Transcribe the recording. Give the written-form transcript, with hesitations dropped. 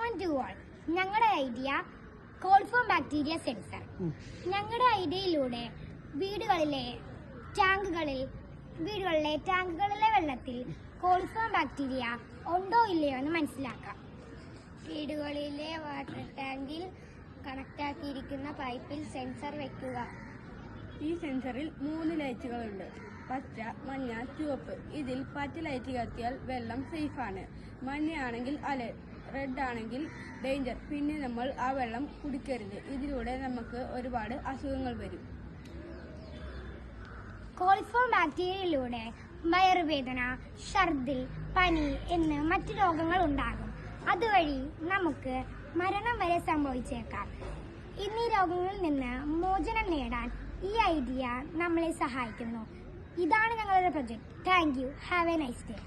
Morning to all. ഞങ്ങളുടെ idea coliform bacteria sensor. ഞങ്ങളുടെ ഐഡിയയിലൂടെ വീടുകളിലെ ടാങ്കുകളിലെ വെള്ളത്തിൽ കോൾഫോം ബാക്ടീരിയ ഉണ്ടോ ഇല്ലയോ എന്ന് മനസ്സിലാക്കാം. വീടുകളിലെ വാട്ടർ ടാങ്കിൽ കണക്റ്റാക്കിയിരിക്കുന്ന പൈപ്പിൽ സെൻസർ വെക്കുക. ഈ സെൻസറിൽ 3 ലൈറ്റുകളുണ്ട്: പച്ച, മഞ്ഞ, ചുവപ്പ്. ഇതിൽ പച്ച ലൈറ്റ് കത്തിയാൽ വെള്ളം സേഫാണ്. മഞ്ഞയാണെങ്കിൽ അലർട്ട്, റെഡ് ആണെങ്കിൽ ഡേഞ്ചർ. പിന്നെ നമ്മൾ ആ വെള്ളം കുടിക്കരുത്. ഇതിലൂടെ നമുക്ക് ഒരുപാട് അസുഖങ്ങൾ വരും. കോൾഫോം ബാക്ടീരിയയിലൂടെ വയറുവേദന, ഛർദിൽ, പനി എന്ന് മറ്റു രോഗങ്ങൾ ഉണ്ടാകും. അതുവഴി നമുക്ക് മരണം വരെ സംഭവിച്ചേക്കാം. എന്നീ രോഗങ്ങളിൽ നിന്ന് മോചനം നേടാൻ ഈ ഐഡിയ നമ്മളെ സഹായിക്കുന്നു. ഇതാണ് ഞങ്ങളുടെ project. Thank you. Have A nice day.